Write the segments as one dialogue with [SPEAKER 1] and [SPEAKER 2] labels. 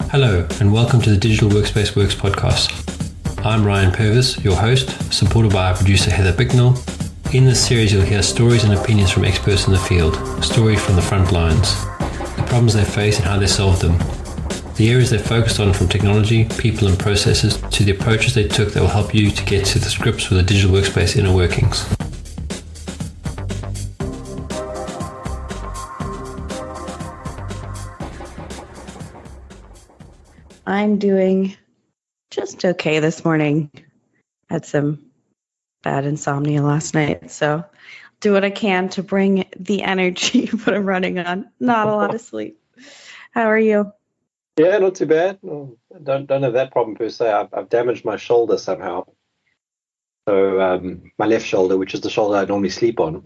[SPEAKER 1] Hello, and welcome to the Digital Workspace Works podcast. I'm Ryan Purvis, your host, supported by our producer Heather Bicknell. In this series, you'll hear stories and opinions from experts in the field, stories from the front lines, the problems they face and how they solve them, the areas they focused on from technology, people and processes, to the approaches they took that will help you to get to the grips with the digital workspace inner workings.
[SPEAKER 2] I'm doing just okay this morning. Had some bad insomnia last night, so do what I can to bring the energy, but I'm running on not a lot of sleep. How are you?
[SPEAKER 3] Yeah, not too bad. Don't have that problem per se. I've damaged my shoulder somehow. So my left shoulder, which is the shoulder I normally sleep on.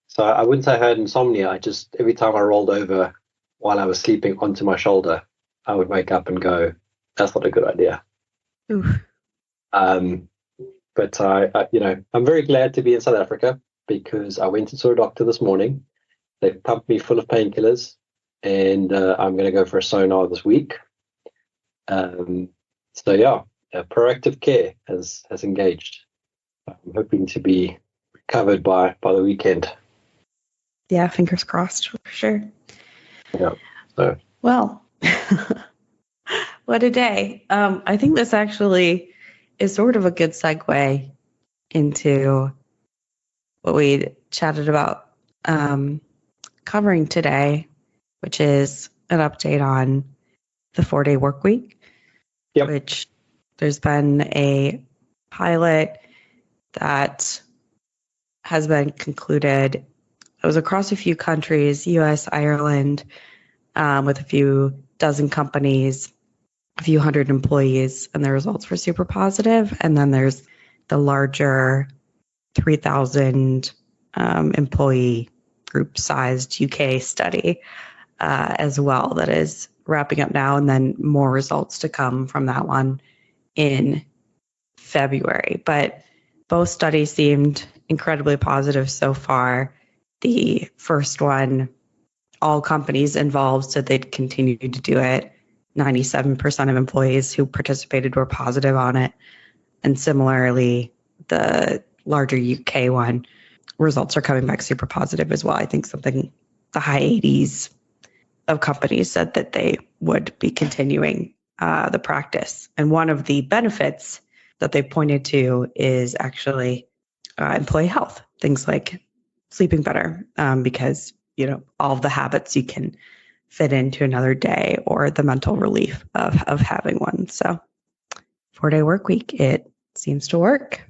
[SPEAKER 3] So I wouldn't say I had insomnia. I just, every time I rolled over while I was sleeping onto my shoulder, I would wake up and go, that's not a good idea.
[SPEAKER 2] Oof.
[SPEAKER 3] But I'm very glad to be in South Africa because I went and saw a doctor this morning. They pumped me full of painkillers, and I'm going to go for a sonar this week. Proactive care has engaged. I'm hoping to be recovered by the weekend.
[SPEAKER 2] Yeah, fingers crossed for sure.
[SPEAKER 3] Yeah. So.
[SPEAKER 2] Well, what a day. I think this actually is sort of a good segue into what we chatted about covering today, which is an update on the 4-day work week, which there's been a pilot that has been concluded. It was across a few countries, US, Ireland, with a few dozen companies, a few hundred employees, and the results were super positive. And then there's the larger 3,000 employee group-sized UK study as well that is wrapping up now, and then more results to come from that one in February. But both studies seemed incredibly positive so far. The first one, all companies involved said they'd continue to do it. 97% of employees who participated were positive on it. And similarly, the larger UK one, results are coming back super positive as well. I think the high 80s of companies said that they would be continuing the practice. And one of the benefits that they pointed to is actually employee health, things like sleeping better, because all of the habits you can fit into another day, or the mental relief of having one. So 4-day work week, it seems to work.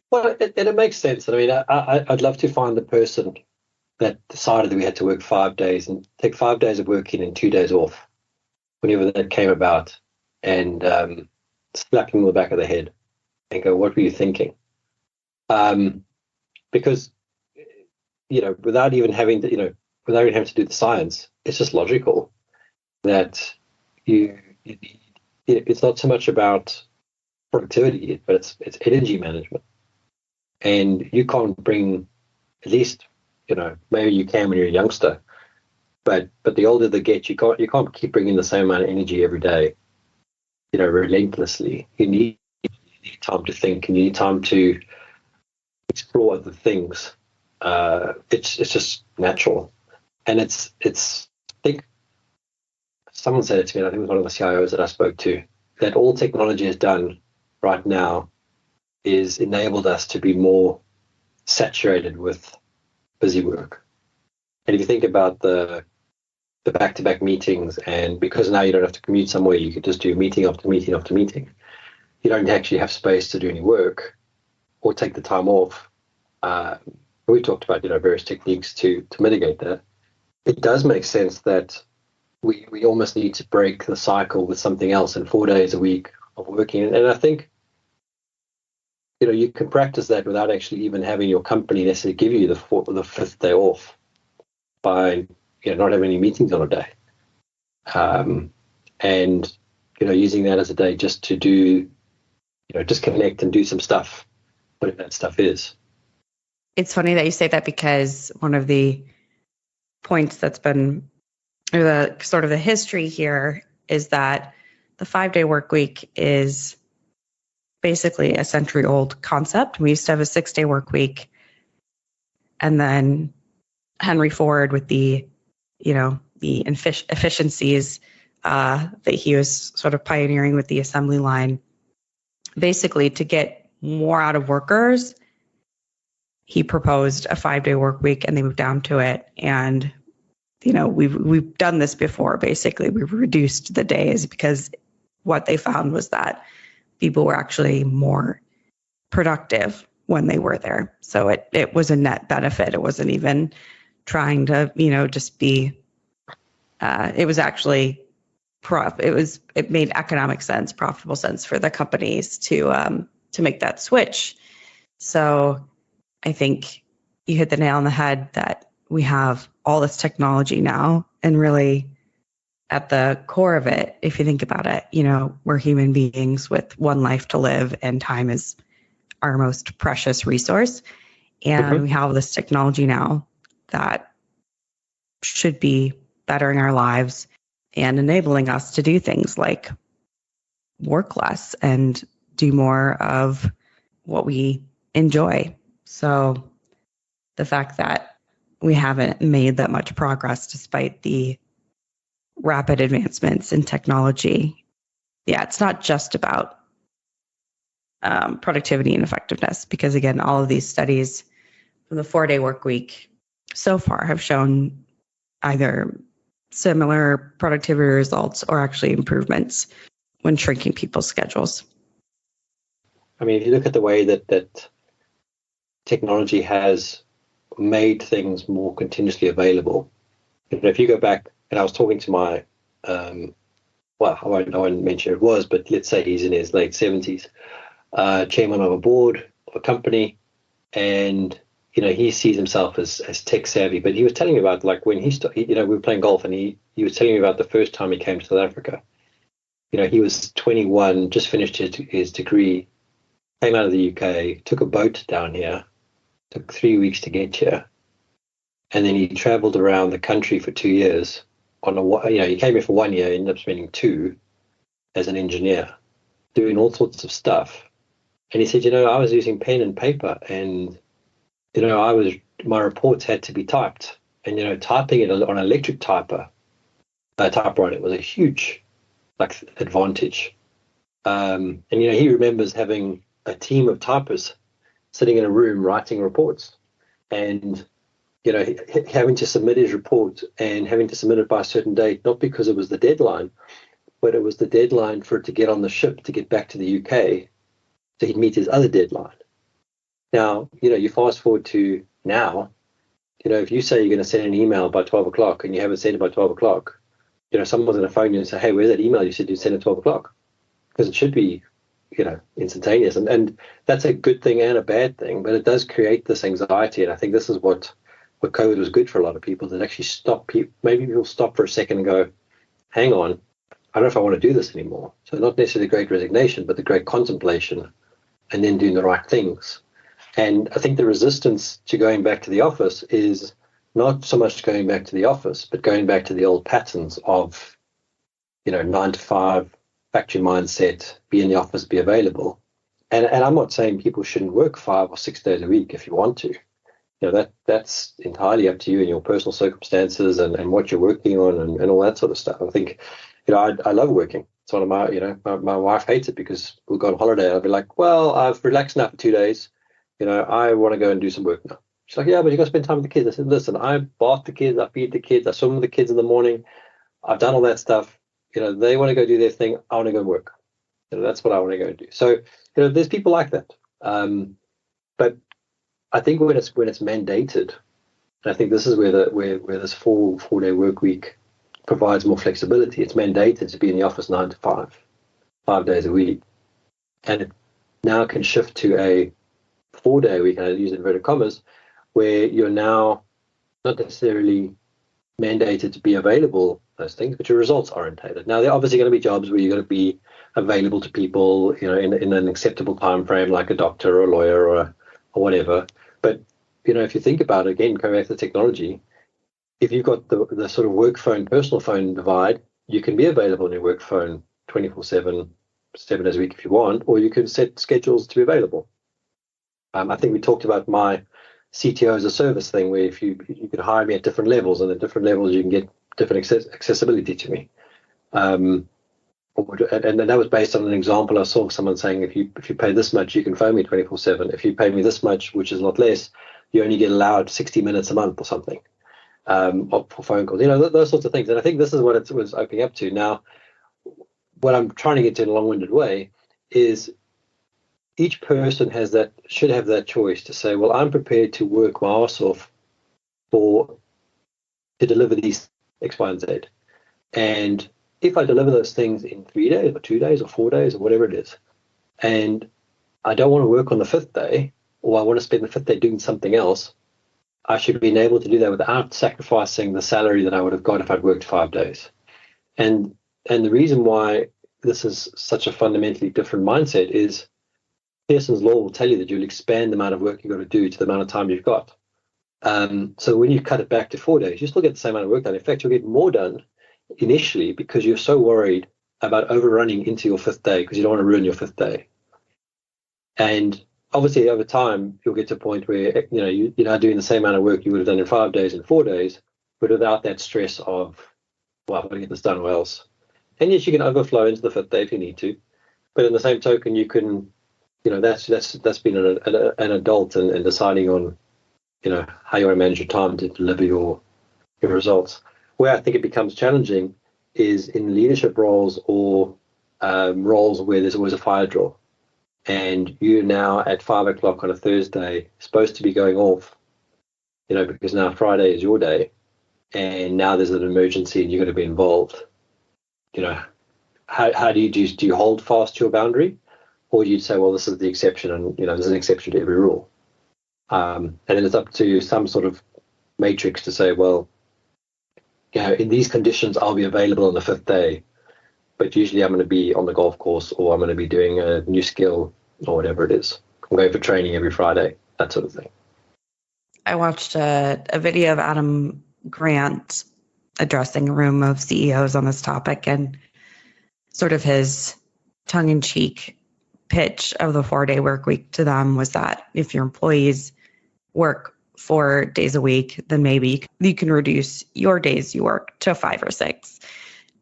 [SPEAKER 3] Well, it makes sense. I mean, I'd love to find the person that decided that we had to work 5 days and take 5 days of working and 2 days off, whenever that came about, and slap them on the back of the head and go, what were you thinking? Because, without even having to do the science, it's just logical that it's not so much about productivity, but it's energy management. And you can't bring, at least, maybe you can when you're a youngster, but the older they get, you can't keep bringing the same amount of energy every day, relentlessly. You need time to think, and you need time to explore other things. It's just natural. And it's I think someone said it to me, I think it was one of the CIOs that I spoke to, that all technology has done right now is enabled us to be more saturated with busy work. And if you think about the back-to-back meetings, and because now you don't have to commute somewhere, you could just do meeting after meeting after meeting. You don't actually have space to do any work or take the time off. We talked about various techniques to mitigate that. It does make sense that we almost need to break the cycle with something else, in 4 days a week of working. And I think you can practice that without actually even having your company necessarily give you the fifth day off, by not having any meetings on a day, and using that as a day just to do disconnect and do some stuff, whatever that stuff is.
[SPEAKER 2] It's funny that you say that, because one of the points that's been, or the sort of the history here, is that the 5-day work week is basically a century-old concept. We used to have a 6-day work week, and then Henry Ford with the efficiencies that he was sort of pioneering with the assembly line, basically to get more out of workers, he proposed a 5-day work week, and they moved down to it. And we've done this before. Basically, we've reduced the days because what they found was that people were actually more productive when they were there. So it was a net benefit. It wasn't even trying to just be. It was actually it made economic sense, profitable sense for the companies to make that switch. So I think you hit the nail on the head that we have all this technology now, and really at the core of it, if you think about it, we're human beings with one life to live, and time is our most precious resource. And we have this technology now that should be bettering our lives and enabling us to do things like work less and do more of what we enjoy. So the fact that we haven't made that much progress despite the rapid advancements in technology, it's not just about productivity and effectiveness, because again, all of these studies from the 4-day work week so far have shown either similar productivity results or actually improvements when shrinking people's schedules.
[SPEAKER 3] I mean, if you look at the way that technology has made things more continuously available, if you go back, and I was talking to my, I won't mention who it was, but let's say he's in his late 70s, chairman of a board of a company, and he sees himself as tech savvy. But he was telling me about, like, when he we were playing golf, and he was telling me about the first time he came to South Africa. He was 21, just finished his degree, came out of the UK, took a boat down here, took 3 weeks to get here, and then he traveled around the country for 2 years. He came here for 1 year, ended up spending 2 as an engineer, doing all sorts of stuff. And he said, I was using pen and paper, and my reports had to be typed, and typing it on an electric typewriter was a huge advantage. And he remembers having a team of typists sitting in a room writing reports, and having to submit his report and having to submit it by a certain date, not because it was the deadline, but it was the deadline for it to get on the ship to get back to the UK, so he'd meet his other deadline. Now, you fast forward to now, if you say you're going to send an email by 12 o'clock and you haven't sent it by 12 o'clock, someone's going to phone you and say, hey, where's that email you said you'd send at 12 o'clock? Because it should be, instantaneous. And that's a good thing and a bad thing, but it does create this anxiety. And I think this is what COVID was good for a lot of people, that actually stop people. Maybe people stop for a second and go, hang on, I don't know if I want to do this anymore. So not necessarily the great resignation, but the great contemplation, and then doing the right things. And I think the resistance to going back to the office is not so much going back to the office, but going back to the old patterns of, 9 to 5, factory mindset, be in the office, be available. And I'm not saying people shouldn't work 5 or 6 days a week if you want to. That's entirely up to you and your personal circumstances and what you're working on and all that sort of stuff. I think, I love working. It's one of my, my wife hates it because we'll go on holiday. I'll be like, well, I've relaxed now for 2 days. I want to go and do some work now. She's like, yeah, but you got to spend time with the kids. I said, listen, I bath the kids, I feed the kids, I swim with the kids in the morning. I've done all that stuff. They want to go do their thing. I want to go and work. That's what I want to go and do. So, there's people like that. But I think when it's mandated, and I think this is where this 4-day work week provides more flexibility. It's mandated to be in the office 9 to 5 days a week, and it now can shift to a 4-day week, and I use inverted commas, where you're now not necessarily mandated to be available those things, but your results orientated. Now, there are obviously going to be jobs where you're going to be available to people, in an acceptable time frame, like a doctor or a lawyer or whatever. But if you think about it, again, going back to the technology, if you've got the sort of work phone, personal phone divide, you can be available on your work phone 24/7, 7 days a week if you want, or you can set schedules to be available. I think we talked about my CTO as a service thing, where if you can hire me at different levels, and at different levels you can get different accessibility to me. And that was based on an example. I saw someone saying, if you pay this much, you can phone me 24/7. If you pay me this much, which is a lot less, you only get allowed 60 minutes a month or something for phone calls. Those sorts of things. And I think this is what it was opening up to. Now, what I'm trying to get to in a long-winded way is each person should have that choice to say, well, I'm prepared to work my ass off to deliver these X, Y, and Z. And if I deliver those things in 3 days or 2 days or 4 days or whatever it is, and I don't want to work on the fifth day, or I want to spend the fifth day doing something else, I should be able to do that without sacrificing the salary that I would have got if I'd worked 5 days. And the reason why this is such a fundamentally different mindset is Pearson's law will tell you that you'll expand the amount of work you've got to do to the amount of time you've got. So when you cut it back to 4 days, you still get the same amount of work done. In fact, you'll get more done initially because you're so worried about overrunning into your fifth day because you don't want to ruin your fifth day. And obviously over time you'll get to a point where you're not doing the same amount of work you would have done in 5 days and 4 days, but without that stress of, well, I've got to get this done or else. And yes, you can overflow into the fifth day if you need to, but in the same token you can, that's being an adult and deciding on how you want to manage your time to deliver your results. Where I think it becomes challenging is in leadership roles or roles where there's always a fire drill, and you're now at 5 o'clock on a Thursday supposed to be going off, because now Friday is your day, and now there's an emergency and you're going to be involved. How do you hold fast to your boundary, or do you say, well, this is the exception, and there's an exception to every rule, and then it's up to some sort of matrix to say, well, in these conditions, I'll be available on the fifth day, but usually I'm going to be on the golf course, or I'm going to be doing a new skill or whatever it is. I'm going for training every Friday, that sort of thing.
[SPEAKER 2] I watched a video of Adam Grant addressing a room of CEOs on this topic, and sort of his tongue-in-cheek pitch of the 4-day work week to them was that if your employees work 4 days a week, then maybe you can reduce your days you work to 5 or 6.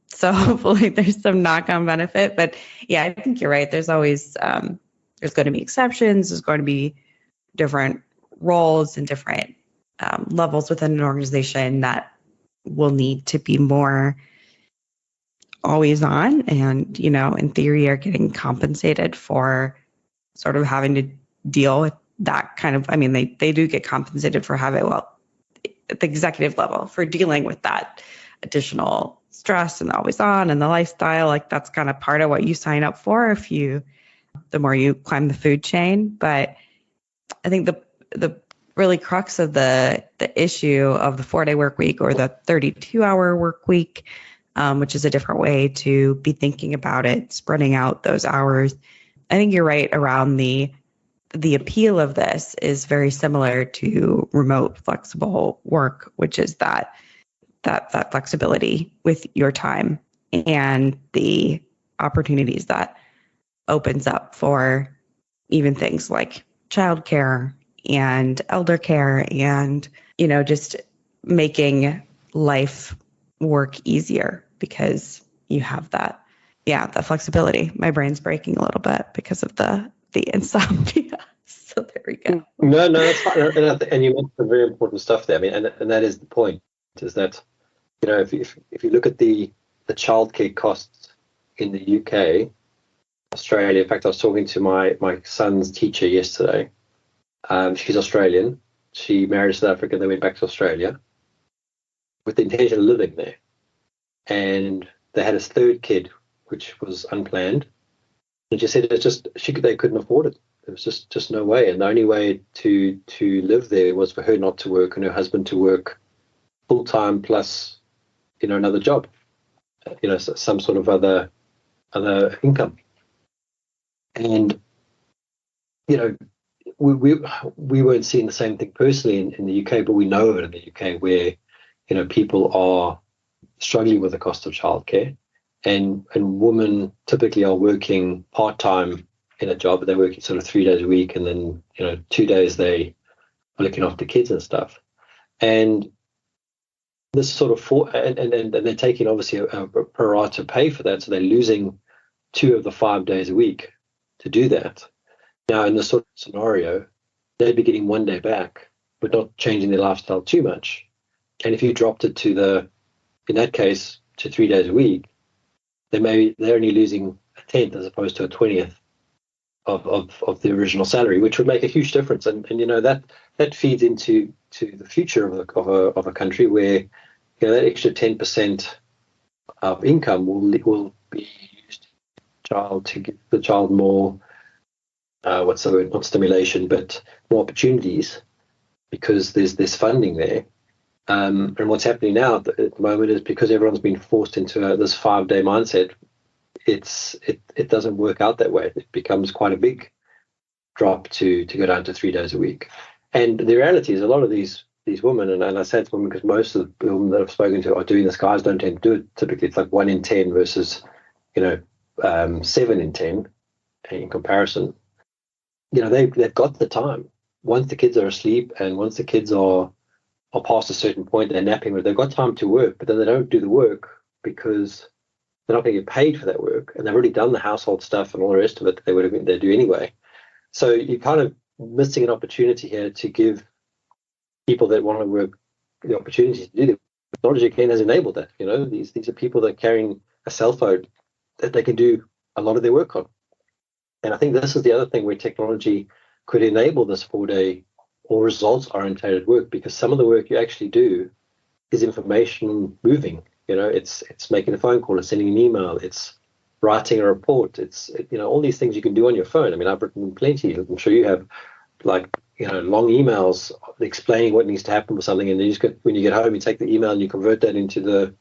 [SPEAKER 2] So hopefully there's some knock-on benefit. But yeah, I think you're right. There's always there's going to be exceptions. There's going to be different roles and different levels within an organization that will need to be more always on, and in theory are getting compensated for sort of having to deal with that kind of, they do get compensated for having, at the executive level, for dealing with that additional stress and always on and the lifestyle. Like that's kind of part of what you sign up for the more you climb the food chain. But I think the really crux of the issue of the 4-day work week, or the 32-hour work week, which is a different way to be thinking about it, spreading out those hours. I think you're right around the appeal of this is very similar to remote flexible work, which is that flexibility with your time and the opportunities that opens up for even things like childcare and elder care, and just making life work easier because you have that flexibility. My brain's breaking a little bit because of the insomnia. So there we go.
[SPEAKER 3] No, that's fine. And you mentioned some very important stuff there. And that is the point, is that, if you look at the childcare costs in the UK, Australia. In fact, I was talking to my son's teacher yesterday. She's Australian. She married South Africa, then went back to Australia with the intention of living there. And they had a third kid, which was unplanned. And she said they couldn't afford it. There was just no way. And the only way to live there was for her not to work and her husband to work full time plus, another job, some sort of other income. And, we weren't seeing the same thing personally in the UK, but we know it in the UK where, people are, struggling with the cost of childcare, and women typically are working part-time in a job. They're working sort of 3 days a week, and then 2 days they are looking after kids and stuff. And this sort of and they're taking obviously a pro rata pay for that, so they're losing 2 of the 5 days a week to do that. Now, in this sort of scenario, they'd be getting 1 day back, but not changing their lifestyle too much. And if you dropped it in that case, to 3 days a week, they're only losing a 10th as opposed to a 20th of the original salary, which would make a huge difference. And that feeds into the future of a country where that extra 10% of income will be used to give the child more what's the word, not stimulation, but more opportunities, because there's funding there. And what's happening now at the moment is, because everyone's been forced into this 5-day mindset, it doesn't work out that way. It becomes quite a big drop to go down to 3 days a week. And the reality is, a lot of these women, and I say it's women because most of the women that I've spoken to are doing this. Guys don't tend to do it. Typically, it's like 1 in 10 versus 7 in 10 in comparison. They've got the time. Once the kids are asleep and once the kids are past a certain point, they're napping, but they've got time to work, but then they don't do the work because they're not going to get paid for that work, and they've already done the household stuff and all the rest of it that they do anyway. So you're kind of missing an opportunity here to give people that want to work the opportunity to do that. Technology again has enabled that. These are people that are carrying a cell phone that they can do a lot of their work on. And I think this is the other thing where technology could enable this 4-day or results-oriented work, because some of the work you actually do is information moving. It's making a phone call, it's sending an email, it's writing a report, it's all these things you can do on your phone. I mean, I've written plenty. I'm sure you have, long emails explaining what needs to happen with something, and then when you get home, you take the email and you convert that into the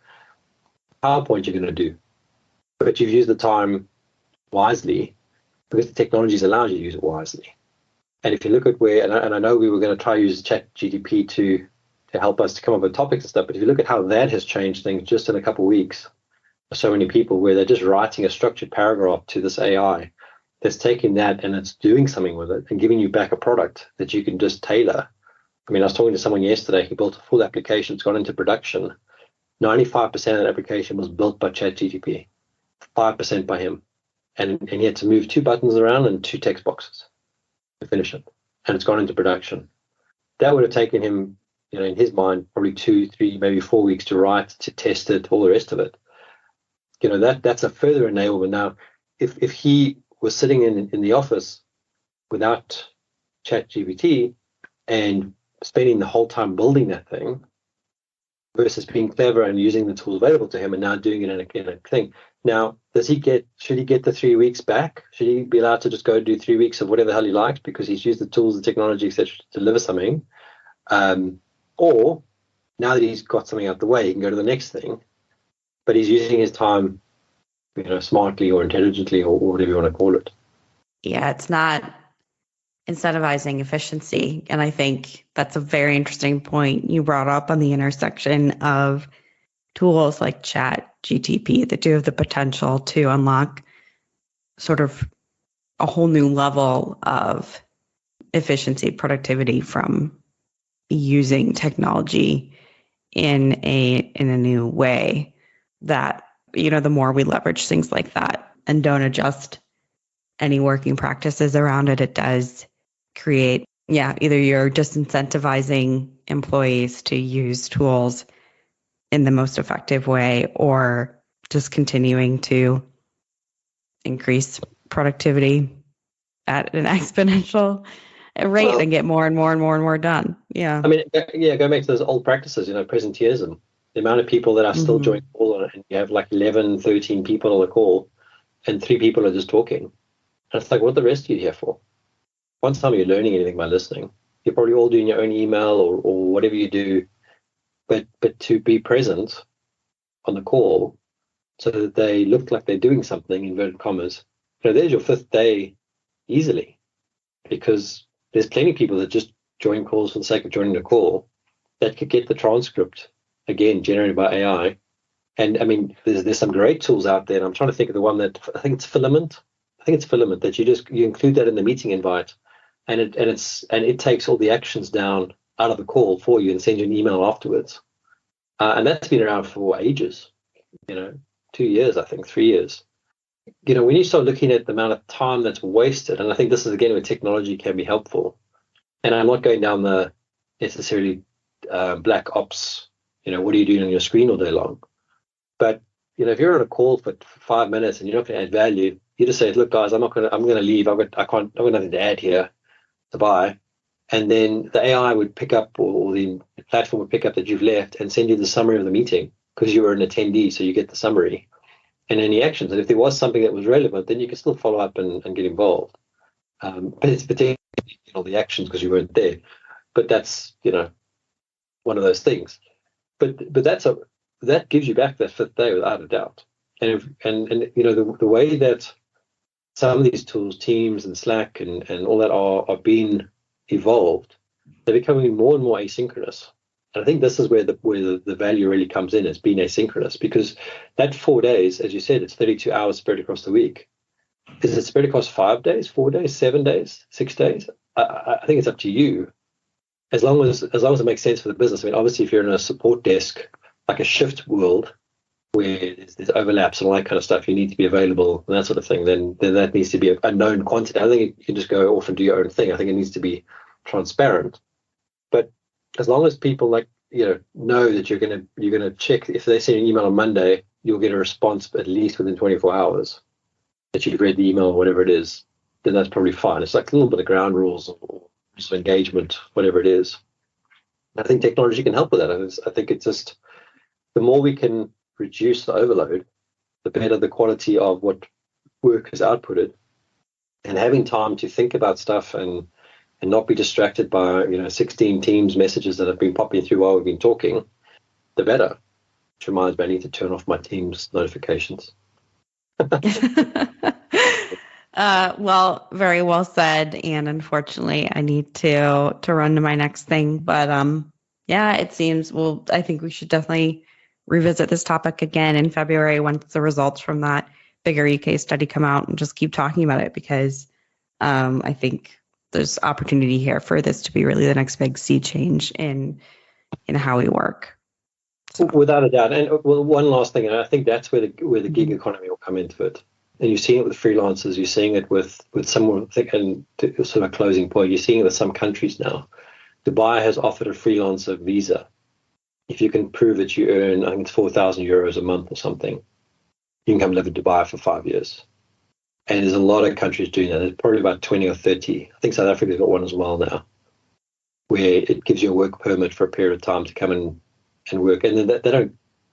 [SPEAKER 3] PowerPoint you're going to do. But you've used the time wisely because the technology allows you to use it wisely. And if you look at where, and I know we were going to try to use ChatGPT to help us to come up with topics and stuff, but if you look at how that has changed things just in a couple of weeks, so many people where they're just writing a structured paragraph to this AI that's taking that and it's doing something with it and giving you back a product that you can just tailor. I mean, I was talking to someone yesterday who built a full application. It's gone into production. 95% of that application was built by ChatGPT, 5% by him. And he had to move 2 buttons around and 2 text boxes to finish it. And it's gone into production. That would have taken him, in his mind, probably 2, 3, maybe 4 weeks to write, to test it, all the rest of it. That's a further enablement. Now, if he was sitting in the office without ChatGPT and spending the whole time building that thing versus being clever and using the tools available to him and now doing it in a thing. Now, should he get the 3 weeks back? Should he be allowed to just go do 3 weeks of whatever the hell he likes because he's used the tools, the technology, etc., to deliver something? Or now that he's got something out the way, he can go to the next thing, but he's using his time, smartly or intelligently or whatever you want to call it.
[SPEAKER 2] Yeah, it's not incentivizing efficiency. And I think that's a very interesting point you brought up on the intersection of tools like ChatGPT that do have the potential to unlock sort of a whole new level of efficiency, productivity from using technology in a new way. That, the more we leverage things like that and don't adjust any working practices around it, it does create, either you're disincentivizing employees to use tools in the most effective way, or just continuing to increase productivity at an exponential rate and get more and more and more and more done. Yeah.
[SPEAKER 3] I mean, go back to those old practices, presenteeism. The amount of people that are still joining the call, and you have like 11, 13 people on the call, and 3 people are just talking. And it's like, what the rest are you here for? One time you're learning anything by listening. You're probably all doing your own email or whatever you do. But to be present on the call so that they look like they're doing something, inverted commas, there's your 5th day easily, because there's plenty of people that just join calls for the sake of joining the call that could get the transcript, again, generated by AI, And I mean, there's some great tools out there. And I'm trying to think of the one that I think it's Filament. I think it's Filament that you include that in the meeting invite, and it takes all the actions down out of the call for you and sends you an email afterwards. And that's been around for ages, 2 years, I think, 3 years. When you start looking at the amount of time that's wasted, and I think this is again where technology can be helpful. And I'm not going down the necessarily black ops, what are you doing on your screen all day long? But if you're on a call for 5 minutes and you're not going to add value, you just say, look, guys, I'm going to leave. I've got nothing to add here to buy. And then the AI would pick up, or the platform would pick up that you've left and send you the summary of the meeting because you were an attendee, so you get the summary and any actions. And if there was something that was relevant, then you can still follow up and get involved. But it's particularly the actions because you weren't there. But that's one of those things. But that gives you back that fifth day without a doubt. And the way that some of these tools, Teams and Slack and all that are being evolved, they're becoming more and more asynchronous. And I think this is where the value really comes in, as being asynchronous, because that 4 days, as you said, it's 32 hours spread across the week. Is it spread across 5 days, 4 days, 7 days, 6 days? I think it's up to you. As long as it makes sense for the business. I mean, obviously, if you're in a support desk, like a shift world, where there's overlaps and all that kind of stuff, you need to be available and that sort of thing, then that needs to be a known quantity. I think you can just go off and do your own thing. I think it needs to be transparent. But as long as people know that you're gonna check, if they send an email on Monday, you'll get a response at least within 24 hours that you've read the email or whatever it is, then that's probably fine. It's like a little bit of ground rules or rules of engagement, whatever it is. I think technology can help with that. I think it's just, the more we can reduce the overload, the better the quality of what work is outputted. And having time to think about stuff and not be distracted by 16 Teams messages that have been popping through while we've been talking, the better. Which reminds me, I need to turn off my Teams notifications.
[SPEAKER 2] Well, very well said. And unfortunately, I need to run to my next thing. But yeah, it seems, I think we should definitely revisit this topic again in February once the results from that bigger UK study come out, and just keep talking about it, because I think there's opportunity here for this to be really the next big sea change in how we work.
[SPEAKER 3] So. Without a doubt. And one last thing, and I think that's where the gig economy will come into it. And you're seeing it with freelancers, you're seeing it with someone, and sort of a closing point, you're seeing it with some countries now. Dubai has offered a freelancer visa. If you can prove that you earn, I think it's 4,000 euros a month or something, you can come live in Dubai for 5 years. And there's a lot of countries doing that. There's probably about 20 or 30. I think South Africa's got one as well now, where it gives you a work permit for a period of time to come in and work. And then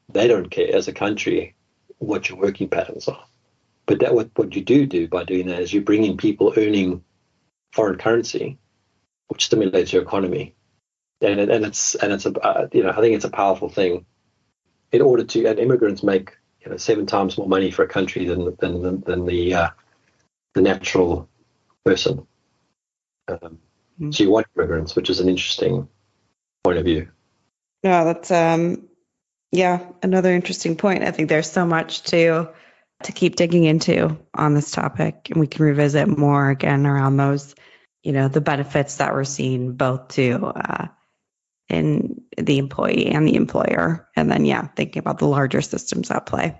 [SPEAKER 3] they don't care as a country what your working patterns are. But what you do by doing that is you bring in people earning foreign currency, which stimulates your economy. And it's I think it's a powerful thing. And immigrants make 7 times more money for a country than the natural person. So you want immigrants, which is an interesting point of view.
[SPEAKER 2] Yeah, that's another interesting point. I think there's so much to keep digging into on this topic, and we can revisit more again around those, the benefits that we're seeing both to in the employee and the employer, and then thinking about the larger systems at play.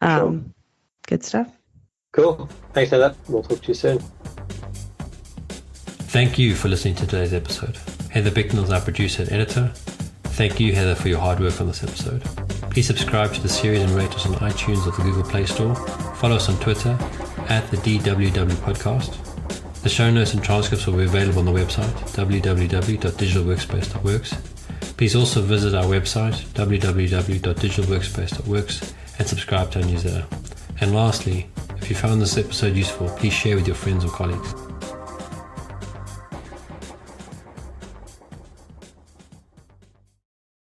[SPEAKER 3] Sure.
[SPEAKER 2] Good stuff.
[SPEAKER 3] Cool. Thanks for that. We'll talk to you soon.
[SPEAKER 1] Thank you for listening to today's episode. Heather Bicknell is our producer and editor. Thank you, Heather, for your hard work on this episode. Please subscribe to the series and rate us on iTunes or the Google Play Store. Follow us on Twitter @the DWW Podcast. The show notes and transcripts will be available on the website www.digitalworkspace.works. Please also visit our website www.digitalworkspace.works and subscribe to our newsletter. And lastly, if you found this episode useful, please share with your friends or colleagues.